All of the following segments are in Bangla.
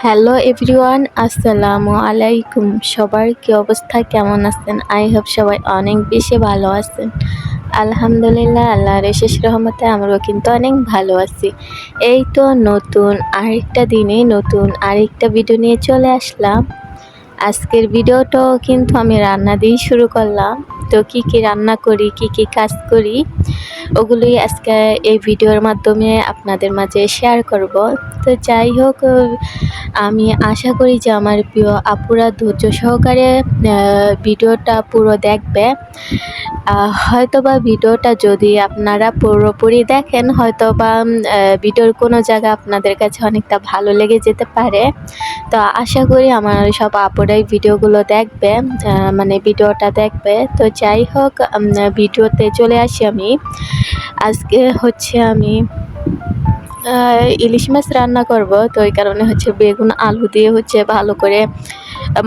হ্যালো এভরিওয়ান, আসসালামু আলাইকুম। সবার কি অবস্থা, কেমন আছেন? আই হোপ সবাই অনেক বেশি ভালো আছেন। আলহামদুলিল্লাহ, আল্লাহর অশেষ রহমতে আমরাও কিন্তু অনেক ভালো আছি। এই তো নতুন আরেকটা দিনে নতুন আরেকটা ভিডিও নিয়ে চলে আসলাম। আজকের ভিডিওটাও কিন্তু আমি রান্না দিয়েই শুরু করলাম। তো কি কি রান্না করি, কি কি কাজ করি, ওগুলোই আজকে এই ভিডিওর মাধ্যমে আপনাদের মাঝে শেয়ার করব। তো যাই হোক, আমি আশা করি যে আমার প্রিয় আপুরা ধৈর্য সহকারে ভিডিওটা পুরো দেখবে। হয়তোবা ভিডিওটা যদি আপনারা পুরোপুরি দেখেন, হয়তোবা ভিডিওর কোনো জায়গা আপনাদের কাছে অনেকটা ভালো লেগে যেতে পারে। তো আশা করি আমার সব আপুরাই ভিডিওগুলো দেখবে, মানে ভিডিওটা দেখবে। তো যাই হোক, ভিডিওতে চলে আসি আমি। আজকে হচ্ছে আমি ইলিশ মাছ রান্না করব। তো ওই কারণে হচ্ছে বেগুন আলু দিয়ে হচ্ছে ভালো করে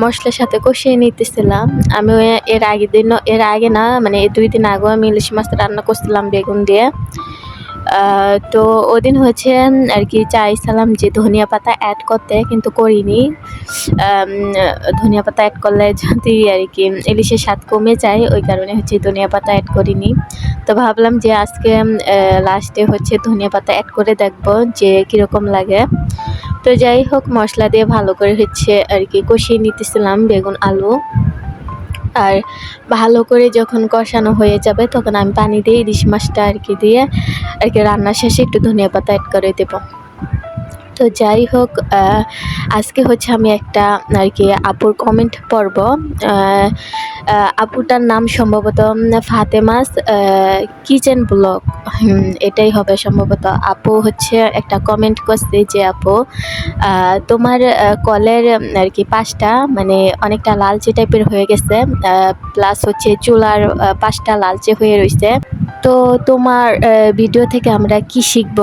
মশলার সাথে কষিয়ে নিতেছিলাম। আমি এর আগে না, মানে 2 দিন আগেও আমি ইলিশ মাছ রান্না করছিলাম বেগুন দিয়ে। তো ওদিন হচ্ছে আর কি চাইছিলাম যে ধনিয়া পাতা অ্যাড করতে, কিন্তু করিনি। ধনিয়া পাতা অ্যাড করলে যদি আর কি ইলিশের স্বাদ কমে যায়, ওই কারণে হচ্ছে ধনিয়া পাতা অ্যাড করিনি। তো ভাবলাম যে আজকে লাস্টে হচ্ছে ধনিয়া পাতা অ্যাড করে দেখবো যে কীরকম লাগে। তো যাই হোক, মশলা দিয়ে ভালো করে হচ্ছে আর কি কষিয়ে নিতেছিলাম বেগুন আলু। আর ভালো করে যখন কষানো হয়ে যাবে তখন আমি পানি দিয়ে ইলিশ মাছটা আর কি দিয়ে আর কি রান্না শেষে একটু ধনিয়া পাতা অ্যাড করে দেবো। তো যাই হোক, আজকে হচ্ছে আমি একটা আর কি আপুর কমেন্ট পড়ব। আপুটার নাম সম্ভবত ফাতেমাস কিচেন ব্লগ, এটাই হবে সম্ভবত। আপু হচ্ছে একটা কমেন্ট করছে যে আপু, তোমার কলের আর কি পাশটা মানে অনেকটা লালচে টাইপের হয়ে গেছে, প্লাস হচ্ছে চুলার পাশটা লালচে হয়ে রয়েছে। তো তোমার ভিডিও থেকে আমরা কি শিখব?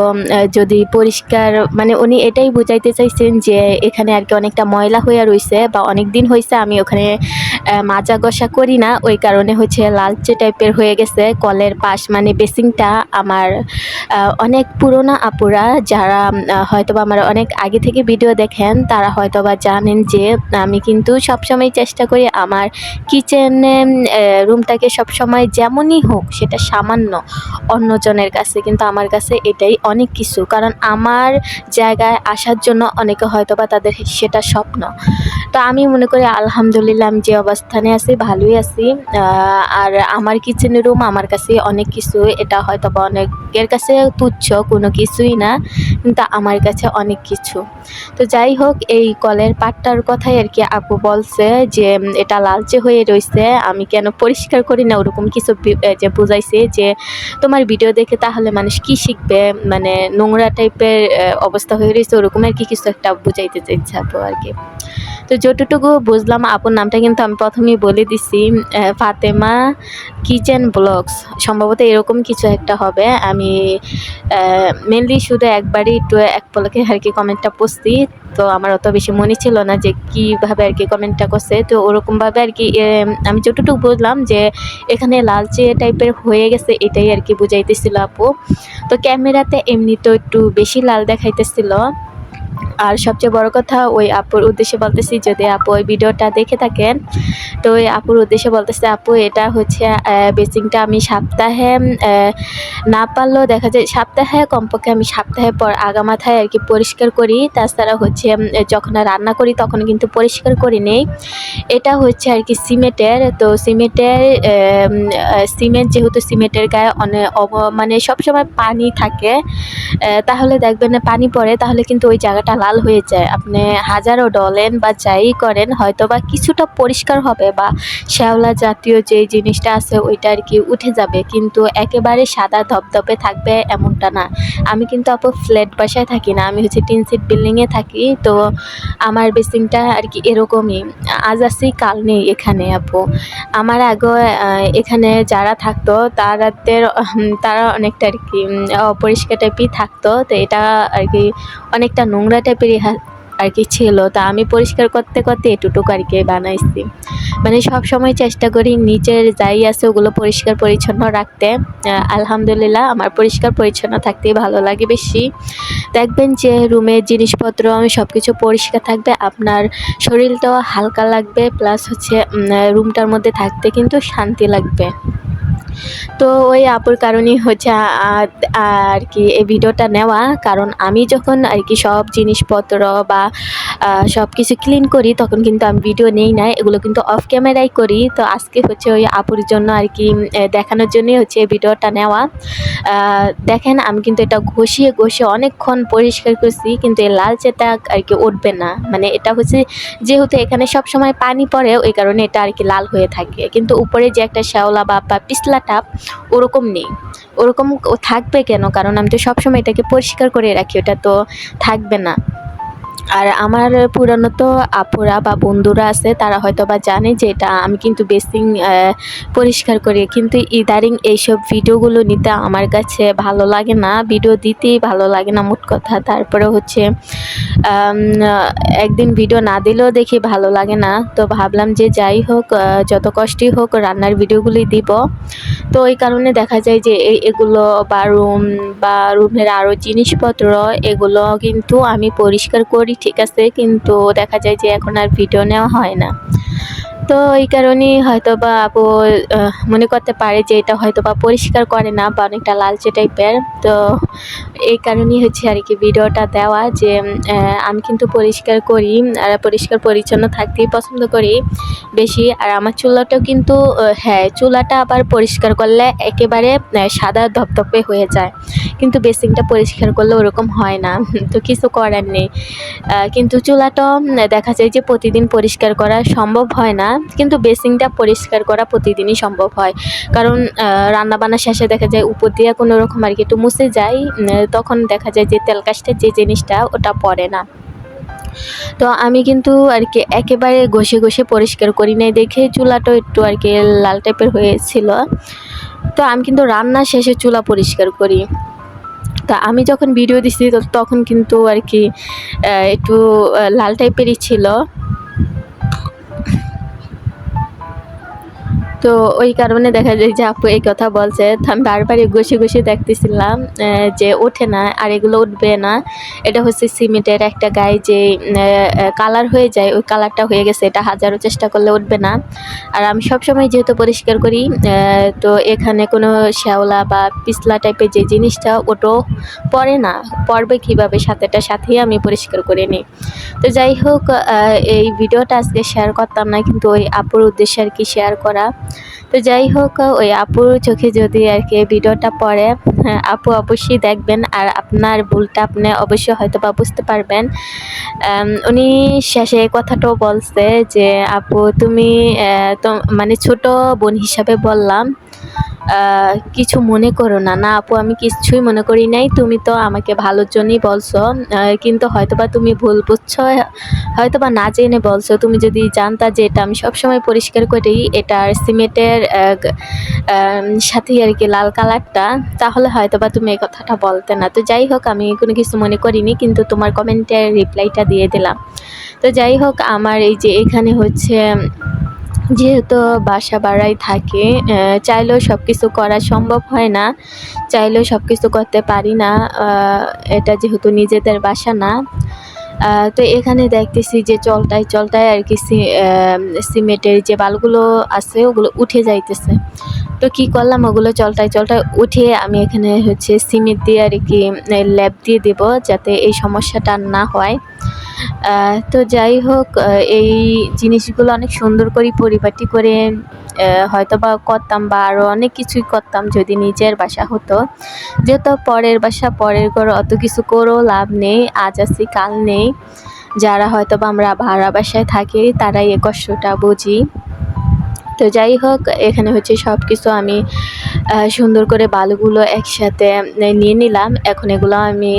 যদি পরিষ্কার, মানে উনি এটাই বুঝাইতে চাইছেন যে এখানে আর কি অনেকটা ময়লা হয়ে রয়েছে, বা অনেক দিন হয়েছে আমি ওখানে মাজা ঘষা করি না, ওই কারণে হচ্ছে লালচে টাইপের হয়ে গেছে কলের পাশ, মানে বেসিংটা। আমার অনেক পুরোনো আপুরা যারা হয়তোবা আমার অনেক আগে থেকে ভিডিও দেখেন, তারা হয়তোবা জানেন যে আমি কিন্তু সবসময় চেষ্টা করি আমার কিচেনে রুমটাকে সবসময় যেমনই হোক সেটা সামান্য, অন্যজনের কাছে কিন্তু আমার কাছে এটাই অনেক কিছু। কারণ আমার জায়গায় আসার জন্য অনেকে হয়তোবা তাদের সেটা স্বপ্ন। তো আমি মনে করি আলহামদুলিল্লাহ আমি যে অবস্থানে আছি ভালোই আছি। আর আমার কিচেনের রুম আমার কাছে অনেক কিছু, এটা হয়তোবা অনেকের কাছে তুচ্ছ কোনো কিছুই না, কিন্তু আমার কাছে অনেক কিছু। তো যাই হোক, এই কলের পাটটার কথাই আর কি আপু বলছে যে এটা লালচে হয়ে রয়েছে, আমি কেন পরিষ্কার করি না, ওরকম কিছু যে বুঝাইছে যে তোমার ভিডিও দেখে তাহলে মানুষ কি শিখবে, মানে নোংরা টাইপের অবস্থা হয়ে রয়েছে, ওরকম আর কি কিছু একটা বুঝাইতে চাইছে আপু আর কি। তো যতটুকু বুঝলাম, আপুর নামটা কিন্তু আমি প্রথমেই বলে দিছি, ফাতেমা কিচেন ব্লগস, সম্ভবত এরকম কিছু একটা হবে। আমি মেনলি শুধু একবারই একটু এক পলকে আর কি কমেন্টটা পড়ছি, তো আমার অত বেশি মনে ছিল না যে কীভাবে আর কি কমেন্টটা করছে। তো ওরকমভাবে আর কি আমি যতটুকু বুঝলাম যে এখানে লালচে টাইপের হয়ে গেছে, এটাই আর কি বুঝাইতেছিল আপু। তো ক্যামেরাতে এমনি তো একটু বেশি লাল দেখাইতেছিল। আর সবচেয়ে বড় কথা, ওই আপুর উদ্দেশ্যে বলতেছি, যদি আপু ওই ভিডিওটা দেখে থাকেন, তো ওই আপুর উদ্দেশ্যে বলতেছে, আপু এটা হচ্ছে বেসিংটা আমি সপ্তাহে না পারলেও দেখা যায় সপ্তাহে, কমপক্ষে আমি সপ্তাহে পর আগামাথায় আর কি পরিষ্কার করি। তাছাড়া হচ্ছে যখন রান্না করি তখন কিন্তু পরিষ্কার করি নেই। এটা হচ্ছে আর কি সিমেন্টের। তো সিমেন্ট যেহেতু সিমেন্টের গায়ে মানে সবসময় পানি থাকে, তাহলে দেখবেন পানি পড়ে, তাহলে কিন্তু ওই জায়গাটা লাল হয়ে যায়। আপনি হাজারও ডলেন বা যাই করেন, হয়তো বা কিছুটা পরিষ্কার হবে বা শ্যাওলা জাতীয় যে জিনিসটা আছে ওইটা আর কি উঠে যাবে, কিন্তু একেবারে সাদা ধবধবে থাকবে এমনটা না। আমি কিন্তু আপু ফ্ল্যাট বাসায় থাকি না, আমি হচ্ছে টিন সেট বিল্ডিংয়ে থাকি। তো আমার বেসিংটা আর কি এরকমই, আজ আছি কাল নেই এখানে আপু। আমার আগে এখানে যারা থাকতো তারা অনেকটা আর কি অপরিষ্কার টাইপই থাকতো। তো এটা আর কি অনেকটা নোংরা টাইপেরই আর কি ছিল, তা আমি পরিষ্কার করতে করতে এটুটুকু আর কি বানাইছি। মানে সব সময় চেষ্টা করি নিচের যাই আছে ওগুলো পরিষ্কার পরিচ্ছন্ন রাখতে। আলহামদুলিল্লাহ আমার পরিষ্কার পরিচ্ছন্ন থাকতেই ভালো লাগে বেশি। দেখবেন যে রুমের জিনিসপত্র সব কিছু পরিষ্কার থাকবে, আপনার শরীরটাও হালকা লাগবে, প্লাস হচ্ছে রুমটার মধ্যে থাকতে কিন্তু শান্তি লাগবে। তো ওই আপুর কারণেই হচ্ছে আর কি এই ভিডিওটা নেওয়া, কারণ আমি যখন আর কি সব জিনিসপত্র বা সব কিছু ক্লিন করি তখন কিন্তু আমি ভিডিও নেই না, এগুলো কিন্তু অফ ক্যামেরাই করি। তো আজকে হচ্ছে ওই আপুর জন্য আর কি দেখানোর জন্যই হচ্ছে এই ভিডিওটা নেওয়া। দেখেন আমি কিন্তু এটা ঘষিয়ে অনেকক্ষণ পরিষ্কার করছি, কিন্তু এই লালচেটা আর কি উঠবে না। মানে এটা হচ্ছে যেহেতু এখানে সব সময় পানি পড়ে ওই কারণে এটা আর কি লাল হয়ে থাকে, কিন্তু উপরে যে একটা শ্যাওলা বা পিছলা টাপ ওরকম নেই। ওরকম থাকবে কেন, কারণ আমি তো সবসময় এটাকে পরিষ্কার করে রাখি, ওটা তো থাকবে না। আর আমার পুরানো তো আপুরা বা বন্ধুরা আছে তারা হয়তো বা জানে যে এটা আমি কিন্তু বেসিন পরিষ্কার করি, কিন্তু ইদারিং এইসব ভিডিওগুলো নিতে আমার কাছে ভালো লাগে না, ভিডিও দিতেই ভালো লাগে না মোট কথা। তারপরে হচ্ছে একদিন ভিডিও না দিলেও দেখি ভালো লাগে না, তো ভাবলাম যে যাই হোক যত কষ্টই হোক রান্নার ভিডিওগুলি দিব। তো ওই কারণে দেখা যায় যে এগুলো বা রুমের আরও জিনিসপত্র এগুলো কিন্তু আমি পরিষ্কার করি, ঠিক আছে, কিন্তু দেখা যায় যে এখন আর ভিডিও নেওয়া হয় না। তো এই কারণেই হয়তো বা আপু মনে করতে পারে যে এটা হয়তো বা পরিষ্কার করে না বা অনেকটা লালচে টাইপের। তো এই কারণেই হচ্ছে আর কি ভিডিওটা দেওয়া যে আমি কিন্তু পরিষ্কার করি আর পরিষ্কার পরিচ্ছন্ন থাকতেই পছন্দ করি বেশি। আর আমার চুলাটাও কিন্তু হ্যাঁ, চুলাটা আবার পরিষ্কার করলে একেবারে সাদা ধপধপে হয়ে যায়, কিন্তু বেসিনটা পরিষ্কার করলে ওরকম হয় না। তো কিছু করার নেই। কিন্তু চুলাটাও দেখা যায় যে প্রতিদিন পরিষ্কার করা সম্ভব হয় না, কিন্তু বেসিনটা পরিষ্কার করা প্রতিদিনই সম্ভব হয়। কারণ রান্নাবান্না শেষে দেখা যায় উপর দিয়ে কোনো রকম আর কি একটু মুছে যায়, তখন দেখা যায় যে তেল কাজটা যে জিনিসটা ওটা পড়ে না। তো আমি কিন্তু আর কি একেবারে ঘষে পরিষ্কার করি নাই দেখে চুলাটাও একটু আর কি লাল টাইপের হয়েছিল। তো আমি কিন্তু রান্না শেষে চুলা পরিষ্কার করি। তা আমি যখন ভিডিও দিছি তখন কিন্তু আর কি একটু লাল টাইপেরই ছিল। তো ওই কারণে দেখা যায় যে আপু এই কথা বলছে, তো আমি বারবারই ঘষে দেখতেছিলাম যে ওঠে না, আর এগুলো উঠবে না। এটা হচ্ছে সিমেন্টের একটা গায়ে যে কালার হয়ে যায়, ওই কালারটা হয়ে গেছে, এটা হাজারো চেষ্টা করলে উঠবে না। আর আমি সবসময় যেহেতু পরিষ্কার করি, তো এখানে কোনো শ্যাওলা বা পিছলা টাইপের যে জিনিসটা ওটাও পড়ে না, পড়বে কীভাবে, সাথেই আমি পরিষ্কার করে নিই। তো যাই হোক এই ভিডিওটা আজকে শেয়ার করতাম না, কিন্তু ওই আপুর উদ্দেশ্যে আর কি শেয়ার করা। তো যাই হোক ওই আপুর চোখে যদি আর কি ভিডিওটা পড়ে, হ্যাঁ, আপু অবশ্যই দেখবেন আর আপনার ভুলটা আপনি অবশ্যই হয়তো বা বুঝতে পারবেন। উনি শেষে এই কথাটাও বলছে যে আপু তুমি তো মানে ছোট বোন হিসাবে বললাম, কিছু মনে করো না। না আপু আমি কিছুই মনে করি নাই, তুমি তো আমাকে ভালোর জন্যই বলছো, কিন্তু হয়তোবা তুমি ভুল বুঝছো, হয়তোবা না জেনে বলছো। তুমি যদি জানতা যে এটা আমি সবসময় পরিষ্কার করি, এটার সিমেন্টের সাথেই আর কি লাল কালারটা, তাহলে হয়তোবা তুমি এই কথাটা বলতে না। তো যাই হোক আমি কোনো কিছু মনে করিনি, কিন্তু তোমার কমেন্টের রিপ্লাইটা দিয়ে দিলাম। তো যাই হোক আমার এই যে এখানে হচ্ছে যেহেতু বাসা ভাড়ায় থাকি, চাইলেও সব কিছু করা সম্ভব হয় না, চাইলেও সব কিছু করতে পারি না। এটা যেহেতু নিজেদের বাসা না, তো এখানে দেখতেছি যে চলতায় আর কি সিমেন্টের যে বালুগুলো আছে ওগুলো উঠে যাইতেছে। তো কি করলাম, ওগুলো চলতায় উঠিয়ে আমি এখানে হচ্ছে সিমেন্ট দিয়ে আর কি ল্যাপ দিয়ে দেব, যাতে এই সমস্যাটা না হয়। তো যাই হোক এই জিনিসগুলো অনেক সুন্দর করে পরিপাটি করে হয়তোবা করতাম, বা আরও অনেক কিছুই করতাম যদি নিজের বাসা হতো। যেহেতু পরের বাসা, পরের ঘর, অত কিছু করেও লাভ নেই, আজ আছি কাল নেই। যারা হয়তোবা আমরা ভাড়া বাসায় থাকি তারাই এই কষ্টটা বুঝি। তো যাই হোক এখানে হচ্ছে সব কিছু আমি সুন্দর করে বালুগুলো একসাথে নিয়ে নিলাম। এখন এগুলো আমি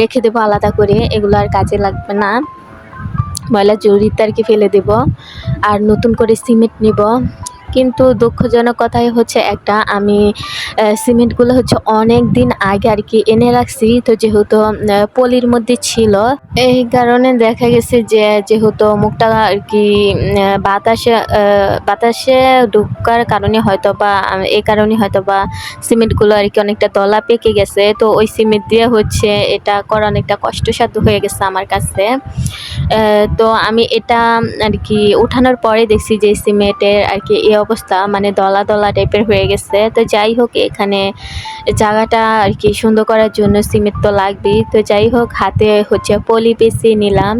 রেখে দেবো আলাদা করে, এগুলো আর কাজে লাগবে না, ময়লা জড়িতে আর কি ফেলে দেব। আর নতুন করে সিমেন্ট নিব, কিন্তু দুঃখজনক কথাই হচ্ছে একটা, আমি সিমেন্টগুলো হচ্ছে অনেক দিন আগে আর কি এনে রাখছি। তো যেহেতু পলির মধ্যে ছিল, এই কারণে দেখা গেছে যে যেহেতু মুখটা আর কি বাতাসে ঢোকার কারণে হয়তোবা এই কারণে হয়তোবা সিমেন্টগুলো আর কি অনেকটা দলা পেকে গেছে। তো ওই সিমেন্ট দিয়ে হচ্ছে এটা করা অনেকটা কষ্টসাধ্য হয়ে গেছে আমার কাছে। তো আমি এটা আর কি উঠানোর পরে দেখছি যে সিমেন্টের আর কি এই অবস্থা, মানে দলা দলা টাইপের হয়ে গেছে। তো যাই হোক, এখানে জায়গাটা আর কি সুন্দর করার জন্য সিমেন্ট তো লাগবেই। তো যাই হোক, হাতে হচ্ছে পলি পেঁচিয়ে নিলাম।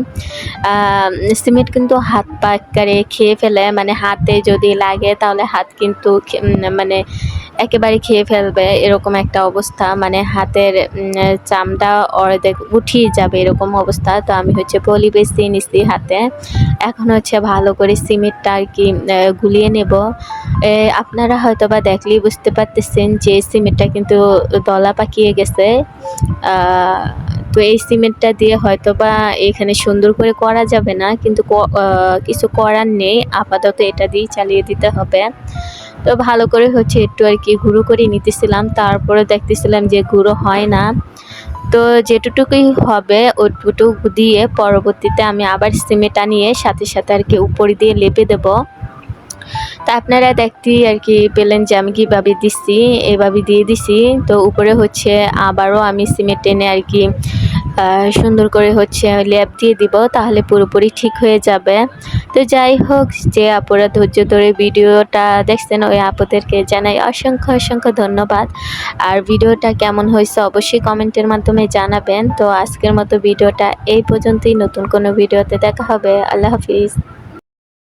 সিমেন্ট কিন্তু হাত পা একেবারে খেয়ে ফেলে, মানে হাতে যদি লাগে তাহলে হাত কিন্তু মানে একেবারে খেয়ে ফেলবে, এরকম একটা অবস্থা, মানে হাতের চামড়া অর্ধেক উঠিয়ে যাবে এরকম অবস্থা। তো আমি হচ্ছে পলি পেঁচিয়ে নিচ্ছি হাতে। এখন হচ্ছে ভালো করে সিমেন্টটা আর কি গুলিয়ে নেব। আপনারা হয়তোবা দেখলেই বুঝতে পারতেছেন যে সিমেন্টটা কিন্তু দলা পাকিয়ে গেছে। তো এই সিমেন্টটা দিয়ে হয়তোবা এখানে সুন্দর করে করা যাবে না, কিন্তু কিছু করার নেই, আপাতত এটা দিয়েই চালিয়ে দিতে হবে। তো ভালো করে হচ্ছে একটু আর কি গুঁড়ো করে নিতেছিলাম, তারপরে দেখতেছিলাম যে গুঁড়ো হয় না। তো যেটুকুই হবে ওইটুকু দিয়ে পরবর্তীতে আমি আবার সিমেন্ট আনিয়ে সাথে সাথে আর কি উপর দিয়ে লেপে দেব। তা আপনারা দেখতেই আর কি পেলেন যে আমি কীভাবে দিচ্ছি, এভাবে দিয়ে দিছি। তো উপরে হচ্ছে আবারও আমি সিমেন্ট এনে আর কি সুন্দর করে হচ্ছে লেপ দিয়ে দিব, তাহলে পুরোপুরি ঠিক হয়ে যাবে। তো যাই হোক, যে আপুরা ধৈর্য ধরে ভিডিওটা দেখছেন ওই আপুদেরকে জানাই অসংখ্য অসংখ্য ধন্যবাদ। আর ভিডিওটা কেমন হয়েছে অবশ্যই কমেন্টের মাধ্যমে জানাবেন। তো আজকের মতো ভিডিওটা এই পর্যন্তই, নতুন কোনো ভিডিওতে দেখা হবে। আল্লাহ হাফিজ।